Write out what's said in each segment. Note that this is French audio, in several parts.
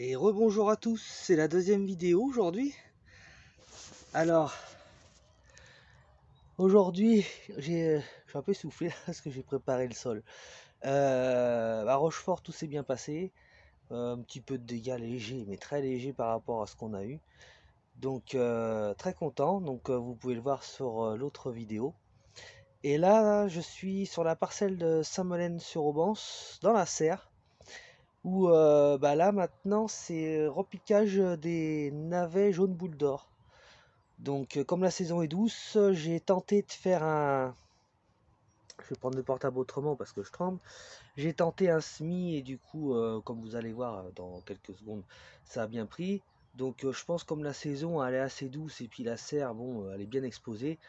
Et rebonjour à tous, c'est la deuxième vidéo aujourd'hui. Alors, aujourd'hui, je suis un peu essoufflé parce que j'ai préparé le sol. À Rochefort, tout s'est bien passé. Un petit peu de dégâts légers, mais très légers par rapport à ce qu'on a eu. Donc, très content. Donc, vous pouvez le voir sur l'autre vidéo. Et là, je suis sur la parcelle de Saint-Molaine-sur-Aubance, dans la serre. Où là maintenant c'est repiquage des navets jaune boule d'or. Donc comme la saison est douce, j'ai tenté de faire un... Je vais prendre le portable autrement parce que je tremble. J'ai tenté un semis et du coup, comme vous allez voir dans quelques secondes, ça a bien pris. Donc je pense comme la saison elle est assez douce et puis la serre, bon, elle est bien exposée.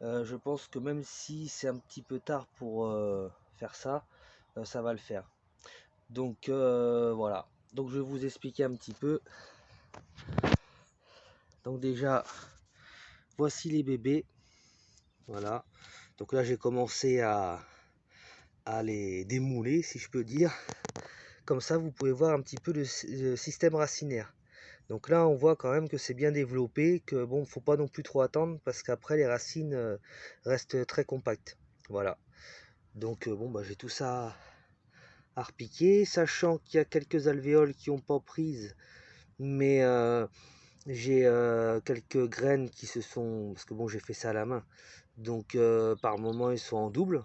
Je pense que même si c'est un petit peu tard pour faire ça, ça va le faire. Donc voilà. Donc je vais vous expliquer un petit peu. Donc déjà, voici les bébés. Voilà. Donc là, j'ai commencé à les démouler, si je peux dire. Comme ça, vous pouvez voir un petit peu le système racinaire. Donc là, on voit quand même que c'est bien développé, que bon, faut pas non plus trop attendre parce qu'après les racines restent très compactes. Voilà. Donc bon, j'ai tout ça à repiquer, sachant qu'il y a quelques alvéoles qui n'ont pas prise, mais j'ai quelques graines qui se sont... Parce que bon, j'ai fait ça à la main. Donc par moment, ils sont en double.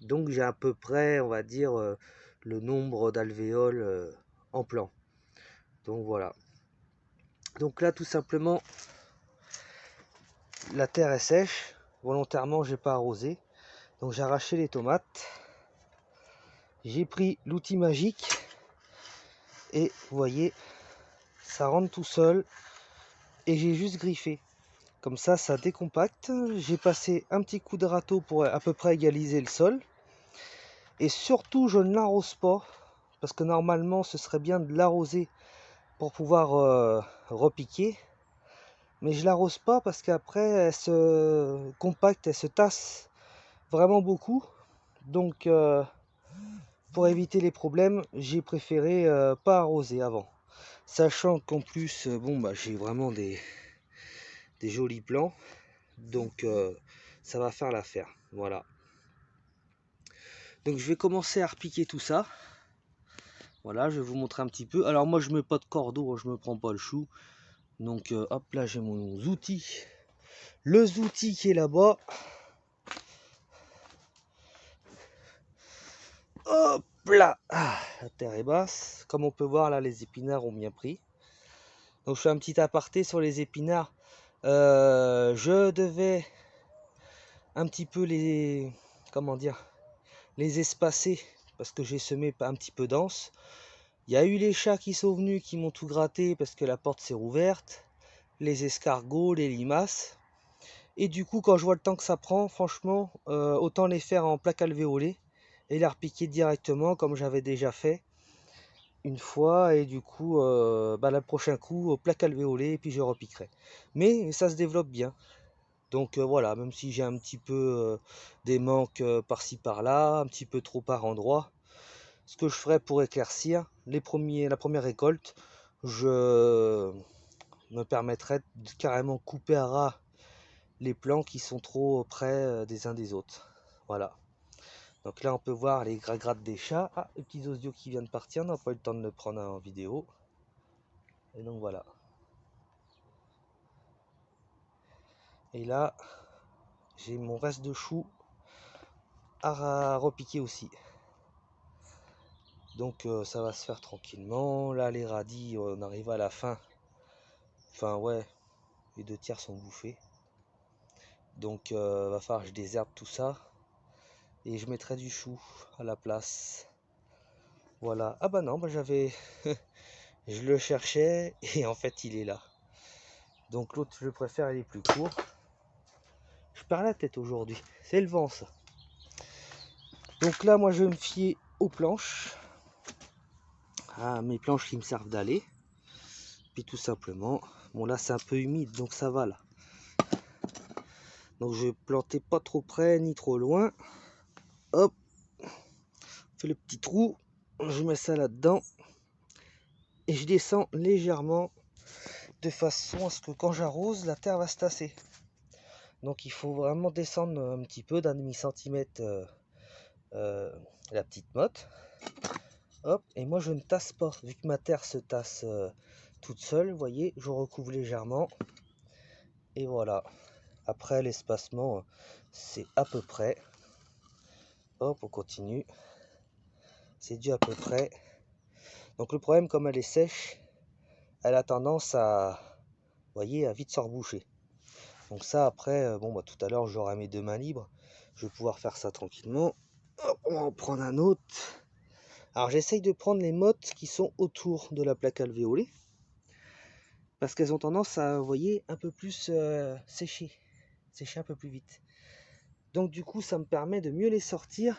Donc j'ai à peu près, on va dire, le nombre d'alvéoles en plan. Donc voilà. Donc là, tout simplement, la terre est sèche. Volontairement, j'ai pas arrosé. Donc j'ai arraché les tomates. J'ai pris l'outil magique. Et vous voyez, ça rentre tout seul. Et j'ai juste griffé. Comme ça décompacte. J'ai passé un petit coup de râteau pour à peu près égaliser le sol. Et surtout, je ne l'arrose pas. Parce que normalement, ce serait bien de l'arroser pour pouvoir repiquer. Mais je l'arrose pas parce qu'après, elle se compacte, elle se tasse vraiment beaucoup. Donc, pour éviter les problèmes, j'ai préféré pas arroser avant. Sachant qu'en plus, j'ai vraiment des jolis plants. Donc, ça va faire l'affaire. Voilà. Donc, je vais commencer à repiquer tout ça. Voilà, je vais vous montrer un petit peu. Alors, moi, je mets pas de cordeau, je me prends pas le chou. Donc, hop là, j'ai mon outil. Le outil qui est là-bas. Hop là, la terre est basse. Comme on peut voir là, les épinards ont bien pris. Donc je fais un petit aparté sur les épinards. Je devais un petit peu les, comment dire, les espacer parce que j'ai semé un petit peu dense. Il y a eu les chats qui sont venus, qui m'ont tout gratté parce que la porte s'est rouverte. Les escargots, les limaces. Et du coup, quand je vois le temps que ça prend, franchement, autant les faire en plaque alvéolée et les repiquer directement comme j'avais déjà fait une fois. Et du coup, le prochain coup, plaque alvéolée et puis je repiquerai. Mais ça se développe bien. Donc voilà, même si j'ai un petit peu des manques par-ci par-là, un petit peu trop par endroit, ce que je ferai pour éclaircir la première récolte, je me permettrai de carrément couper à ras les plants qui sont trop près des uns des autres. Voilà. Donc là on peut voir les grattes des chats. Ah, le petit osio qui vient de partir, on n'a pas eu le temps de le prendre en vidéo. Et donc voilà. Et là, j'ai mon reste de choux à repiquer aussi. Donc ça va se faire tranquillement. Là les radis, on arrive à la fin. Enfin ouais, les 2 tiers sont bouffés. Donc va falloir que je désherbe tout ça. Et je mettrai du chou à la place. Voilà. Ah bah non, j'avais... je le cherchais et en fait il est là. Donc l'autre je préfère, il est plus court. Je perds la tête aujourd'hui. C'est le vent ça. Donc là moi je vais me fier aux planches. À mes planches qui me servent d'aller. Puis tout simplement, bon là c'est un peu humide donc ça va là. Donc je vais planter pas trop près ni trop loin. Hop, on fait le petit trou, je mets ça là-dedans. et je descends légèrement de façon à ce que quand j'arrose, la terre va se tasser. Donc il faut vraiment descendre un petit peu d'un demi-centimètre la petite motte. Hop, et moi je ne tasse pas, vu que ma terre se tasse toute seule, vous voyez, je recouvre légèrement. Et voilà. Après l'espacement, c'est à peu près. Hop, on continue. C'est dû à peu près. Donc le problème, comme elle est sèche, elle a tendance à, vous voyez, à vite se reboucher. Donc ça, après, bon, bah, tout à l'heure, j'aurai mes deux mains libres. Je vais pouvoir faire ça tranquillement. Hop, on va en prendre un autre. Alors j'essaye de prendre les mottes qui sont autour de la plaque alvéolée. Parce qu'elles ont tendance à, vous voyez, un peu plus sécher un peu plus vite. Donc du coup, ça me permet de mieux les sortir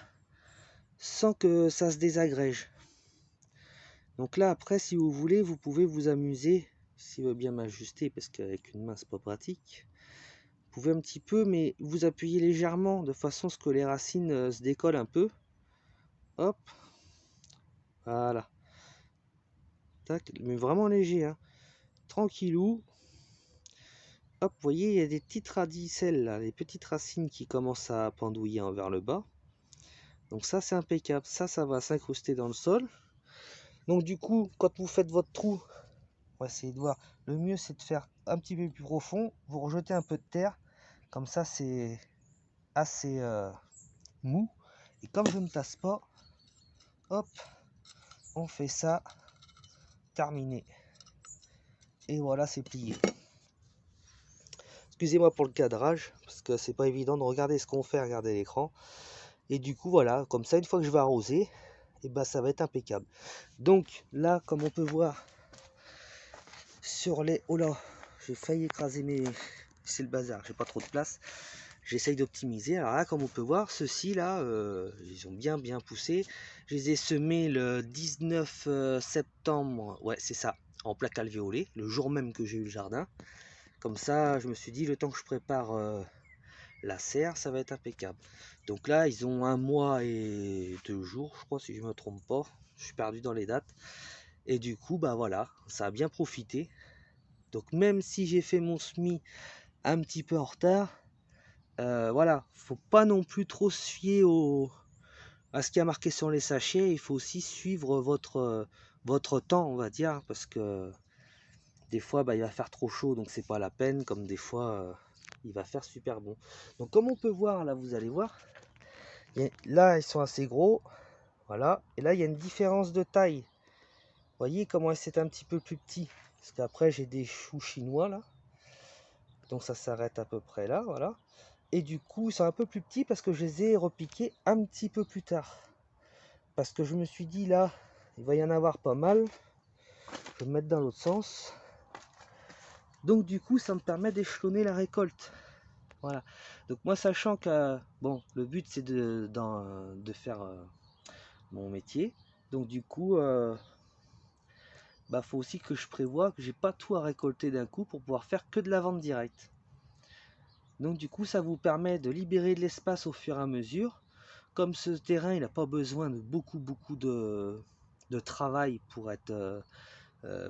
sans que ça se désagrège. Donc là, après, si vous voulez, vous pouvez vous amuser, s'il veut bien m'ajuster, parce qu'avec une main, c'est pas pratique. Vous pouvez un petit peu, mais vous appuyez légèrement, de façon à ce que les racines se décollent un peu. Hop, voilà. Tac, mais vraiment léger, hein. Tranquillou. Hop, vous voyez, il y a des petites radicelles, là, les petites racines qui commencent à pendouiller vers le bas. Donc ça, c'est impeccable. Ça va s'incruster dans le sol. Donc du coup, quand vous faites votre trou, on va essayer de voir. Le mieux, c'est de faire un petit peu plus profond. Vous rejetez un peu de terre. Comme ça, c'est assez mou. Et comme je ne tasse pas, hop, on fait ça. Terminé. Et voilà, c'est plié. Excusez-moi pour le cadrage, parce que c'est pas évident de regarder ce qu'on fait, regarder l'écran. Et du coup, voilà, comme ça, une fois que je vais arroser, et ben, ça va être impeccable. Donc là, comme on peut voir sur les... Oh là, j'ai failli écraser mes... C'est le bazar, j'ai pas trop de place. J'essaye d'optimiser. Alors là, comme on peut voir, ceux-ci là, ils ont bien poussé. Je les ai semés le 19 septembre, ouais c'est ça, en plaque alvéolée, le jour même que j'ai eu le jardin. Comme ça, je me suis dit, le temps que je prépare la serre, ça va être impeccable. Donc là, ils ont 1 mois et 2 jours, je crois, si je me trompe pas. Je suis perdu dans les dates. Et du coup, bah voilà, ça a bien profité. Donc même si j'ai fait mon semis un petit peu en retard, voilà, faut pas non plus trop se fier à ce qui a marqué sur les sachets. Il faut aussi suivre votre temps, on va dire, parce que des fois, bah, il va faire trop chaud, donc c'est pas la peine. Comme des fois, il va faire super bon. Donc comme on peut voir, là, vous allez voir, là, ils sont assez gros, voilà. Et là, il y a une différence de taille. Vous voyez comment c'est un petit peu plus petit, parce qu'après, j'ai des choux chinois là. Donc ça s'arrête à peu près là, voilà. Et du coup, ils sont un peu plus petits parce que je les ai repiqués un petit peu plus tard. Parce que je me suis dit là, il va y en avoir pas mal. Je vais me mettre dans l'autre sens. Donc du coup, ça me permet d'échelonner la récolte. Voilà. Donc moi, sachant que bon, le but c'est de faire mon métier. Donc du coup, bah faut aussi que je prévoie que j'ai pas tout à récolter d'un coup pour pouvoir faire que de la vente directe. Donc du coup, ça vous permet de libérer de l'espace au fur et à mesure. Comme ce terrain, il n'a pas besoin de beaucoup de travail pour être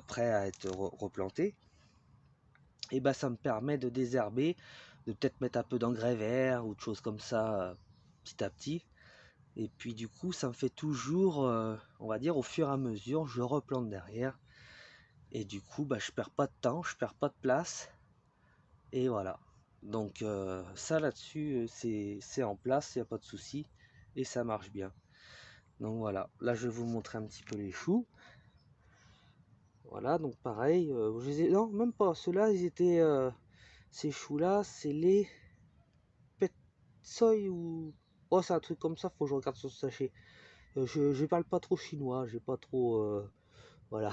prêt à être replanté. Et ben ça me permet de désherber, de peut-être mettre un peu d'engrais vert ou de choses comme ça petit à petit. Et puis du coup, ça me fait toujours, on va dire, au fur et à mesure, je replante derrière. Et du coup, bah, je perds pas de temps, je perds pas de place. Et voilà. Donc ça là-dessus, c'est en place, il n'y a pas de souci. Et ça marche bien. Donc voilà, là je vais vous montrer un petit peu les choux. Voilà, donc pareil, non, même pas, ceux-là, ils étaient, ces choux-là, c'est les Petsoy ou... Oh, c'est un truc comme ça, faut que je regarde sur ce sachet. Je parle pas trop chinois, j'ai pas trop... voilà.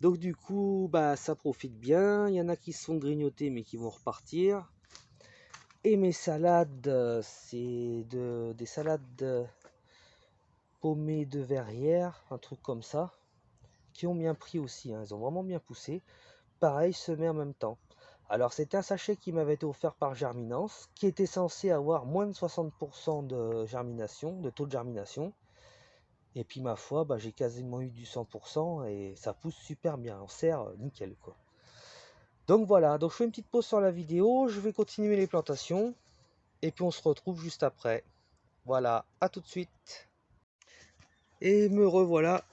Donc du coup, bah ça profite bien. Il y en a qui se font grignoter mais qui vont repartir. Et mes salades, c'est des salades paumées de verrière, un truc comme ça, qui ont bien pris aussi, hein. Ils ont vraiment bien poussé. Pareil, semé en même temps. Alors c'était un sachet qui m'avait été offert par Germinance, qui était censé avoir moins de 60% de germination, de taux de germination. Et puis ma foi, bah, j'ai quasiment eu du 100% et ça pousse super bien. En serre, nickel quoi. Donc voilà, donc je fais une petite pause sur la vidéo, je vais continuer les plantations et puis on se retrouve juste après. Voilà, à tout de suite. Et me revoilà.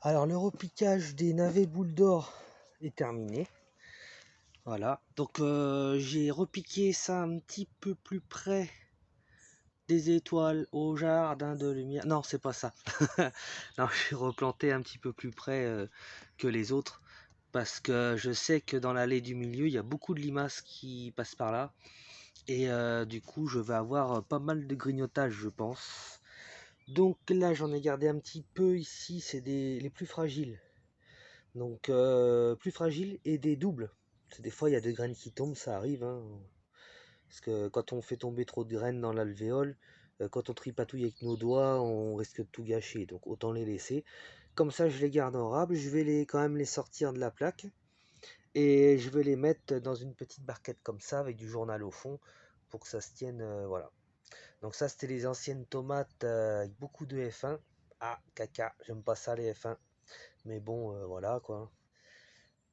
Alors le repiquage des navets boules d'or est terminé. Voilà, donc j'ai repiqué ça un petit peu plus près des étoiles au jardin de lumière. Non, c'est pas ça. Non, j'ai replanté un petit peu plus près que les autres parce que je sais que dans l'allée du milieu, il y a beaucoup de limaces qui passent par là. Et du coup, je vais avoir pas mal de grignotage, je pense. Donc là, j'en ai gardé un petit peu ici, c'est les plus fragiles. Donc plus fragiles et des doubles. Parce que des fois, il y a des graines qui tombent, ça arrive, hein. Parce que quand on fait tomber trop de graines dans l'alvéole, quand on tripatouille avec nos doigts, on risque de tout gâcher. Donc autant les laisser. Comme ça, je les garde en rab. Je vais quand même les sortir de la plaque. Et je vais les mettre dans une petite barquette comme ça, avec du journal au fond, pour que ça se tienne, voilà. Donc ça, c'était les anciennes tomates avec beaucoup de F1. Ah, caca, j'aime pas ça les F1. Mais bon, voilà quoi.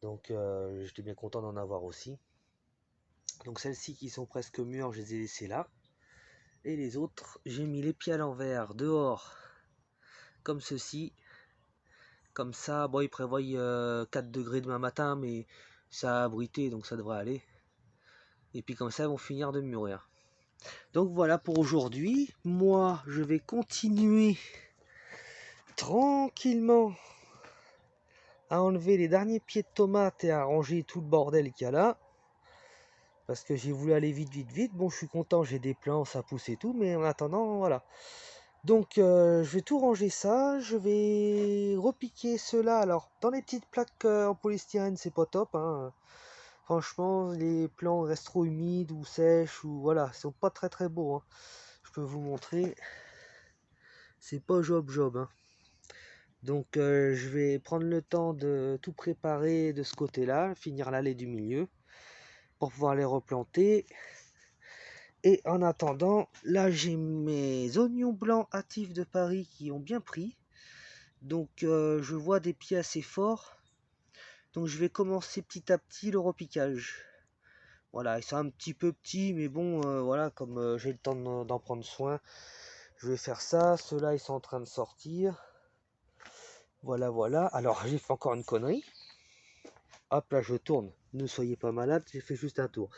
Donc j'étais bien content d'en avoir aussi. Donc celles-ci qui sont presque mûres, je les ai laissées là. Et les autres, j'ai mis les pieds à l'envers dehors, comme ceci. Comme ça, bon, ils prévoient 4 degrés demain matin, mais ça a abrité, donc ça devrait aller. Et puis comme ça, elles vont finir de mûrir. Donc voilà pour aujourd'hui. Moi, je vais continuer tranquillement à enlever les derniers pieds de tomates et à ranger tout le bordel qu'il y a là. Parce que j'ai voulu aller vite, vite, vite. Bon, je suis content, j'ai des plants, ça pousse et tout. Mais en attendant, voilà. Donc, je vais tout ranger ça. Je vais repiquer cela. Alors, dans les petites plaques en polystyrène, c'est pas top, hein. Franchement, les plants restent trop humides ou sèches. Ou voilà, ils sont pas très très beaux, hein. Je peux vous montrer. C'est pas job, hein. Donc, je vais prendre le temps de tout préparer de ce côté-là. Finir l'allée du milieu. Pour pouvoir les replanter. Et en attendant, là j'ai mes oignons blancs hâtifs de Paris qui ont bien pris. Donc je vois des pieds assez forts. Donc je vais commencer petit à petit le repiquage. Voilà, ils sont un petit peu petits, mais bon, voilà, comme j'ai le temps d'en prendre soin, je vais faire ça. Ceux-là, ils sont en train de sortir. Voilà, voilà. Alors j'ai fait encore une connerie. Hop, là je tourne. Ne soyez pas malade, j'ai fait juste un tour.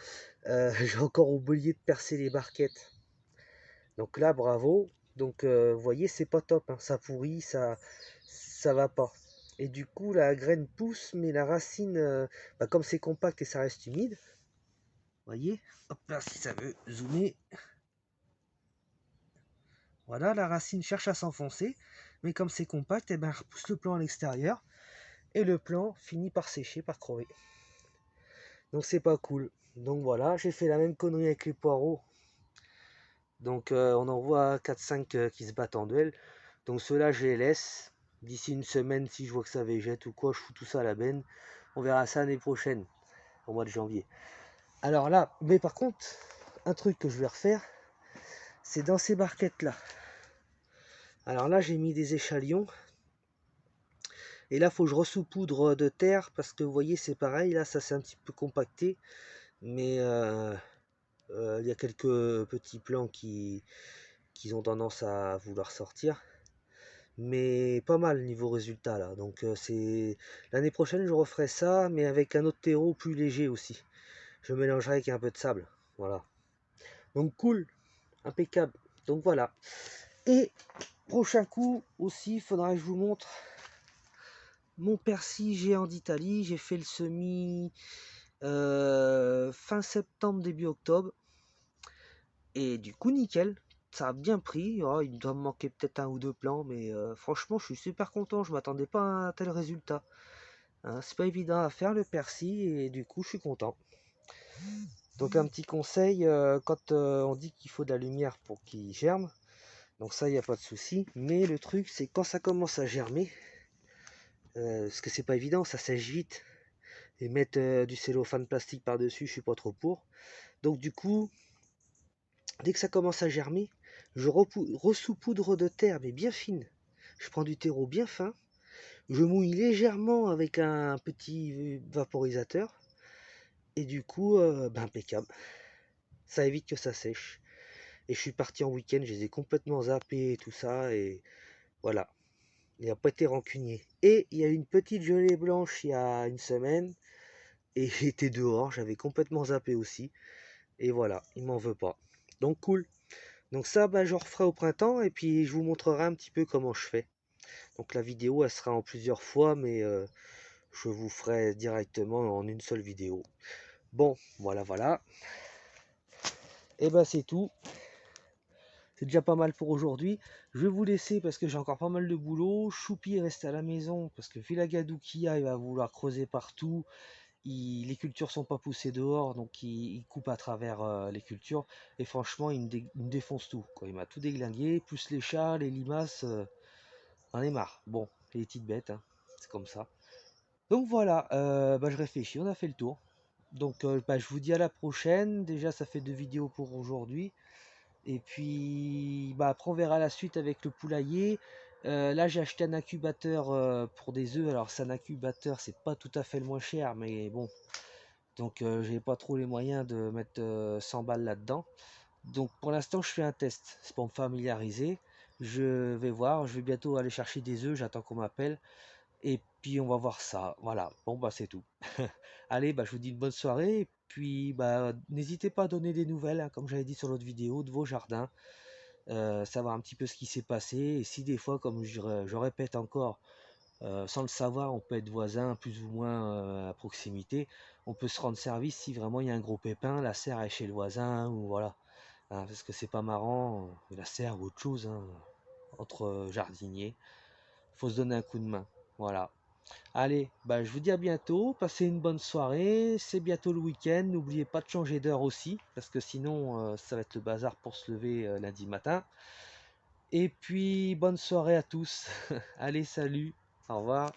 J'ai encore oublié de percer les barquettes. Donc là, bravo. Donc, vous voyez, c'est pas top, hein. Ça pourrit, ça va pas. Et du coup, la graine pousse, mais la racine, bah, comme c'est compact et ça reste humide, vous voyez, hop là, si ça veut zoomer. Voilà, la racine cherche à s'enfoncer, mais comme c'est compact, et ben, elle repousse le plant à l'extérieur, et le plant finit par sécher, par crever. Donc, c'est pas cool. Donc voilà, j'ai fait la même connerie avec les poireaux. Donc, on en voit 4-5 qui se battent en duel. Donc ceux-là, je les laisse. D'ici une semaine, si je vois que ça végète ou quoi, je fous tout ça à la benne. On verra ça l'année prochaine, au mois de janvier. Alors là, mais par contre, un truc que je vais refaire, c'est dans ces barquettes-là. Alors là, j'ai mis des échalions. Et là, il faut que je ressoupoudre de terre, parce que vous voyez, c'est pareil. Là, ça s'est un petit peu compacté. Mais il y a quelques petits plants qui ont tendance à vouloir sortir. Mais pas mal niveau résultat là. Donc c'est l'année prochaine je referai ça, mais avec un autre terreau plus léger aussi. Je mélangerai avec un peu de sable. Voilà. Donc cool, impeccable. Donc voilà. Et prochain coup aussi, il faudra que je vous montre mon persil géant d'Italie. J'ai fait le semis fin septembre, début octobre. Et du coup nickel. Ça a bien pris. Oh, il doit me manquer peut-être un ou deux plants, mais franchement je suis super content. Je m'attendais pas à un tel résultat. Hein, c'est pas évident à faire le persil et du coup je suis content. Donc un petit conseil, quand on dit qu'il faut de la lumière pour qu'il germe, donc ça il n'y a pas de souci, mais le truc c'est quand ça commence à germer, parce que c'est pas évident, ça sèche vite, et mettre du cellophane plastique par dessus, je suis pas trop pour. Donc du coup, dès que ça commence à germer, Je ressoupoudre de terre, mais bien fine. Je prends du terreau bien fin. Je mouille légèrement avec un petit vaporisateur. Et du coup, ben impeccable. Ça évite que ça sèche. Et je suis parti en week-end, je les ai complètement zappés et tout ça. Et voilà. Il n'a pas été rancunier. Et il y a eu une petite gelée blanche il y a une semaine. Et j'étais dehors, j'avais complètement zappé aussi. Et voilà, il m'en veut pas. Donc cool. Donc ça, bah, je referai au printemps et puis je vous montrerai un petit peu comment je fais. Donc la vidéo, elle sera en plusieurs fois, mais je vous ferai directement en une seule vidéo. Bon, voilà, voilà. Et ben c'est tout. C'est déjà pas mal pour aujourd'hui. Je vais vous laisser parce que j'ai encore pas mal de boulot. Choupi reste à la maison parce que vu la gadoue qu'il y a, il va vouloir creuser partout. Les cultures sont pas poussées dehors, donc il coupe à travers les cultures. Et franchement, il me défonce tout, quoi. Il m'a tout déglingué, plus les chats, les limaces, j'en ai marre. Bon, les petites bêtes, hein, c'est comme ça. Donc voilà, bah, je réfléchis, on a fait le tour. Donc bah, je vous dis à la prochaine. Déjà, ça fait 2 vidéos pour aujourd'hui. Et puis bah, après, on verra la suite avec le poulailler. Là, j'ai acheté un incubateur pour des œufs. Alors, c'est un incubateur, c'est pas tout à fait le moins cher, mais bon, donc j'ai pas trop les moyens de mettre 100 balles là-dedans. Donc pour l'instant je fais un test, c'est pour me familiariser. Je vais voir, je vais bientôt aller chercher des œufs, j'attends qu'on m'appelle. Et puis on va voir ça. Voilà, bon bah c'est tout. Allez, bah je vous dis une bonne soirée. Et puis bah n'hésitez pas à donner des nouvelles, hein, comme j'avais dit sur l'autre vidéo, de vos jardins. Savoir un petit peu ce qui s'est passé. Et si des fois, comme je répète encore, sans le savoir, on peut être voisin plus ou moins à proximité. On peut se rendre service si vraiment il y a un gros pépin, la serre est chez le voisin, ou voilà. Hein, parce que c'est pas marrant, la serre ou autre chose, hein, entre jardiniers. Faut se donner un coup de main. Voilà. Allez, bah, je vous dis à bientôt. Passez une bonne soirée. C'est bientôt le week-end. N'oubliez pas de changer d'heure aussi, parce que sinon, ça va être le bazar pour se lever lundi matin. Et puis, bonne soirée à tous. Allez, salut. Au revoir.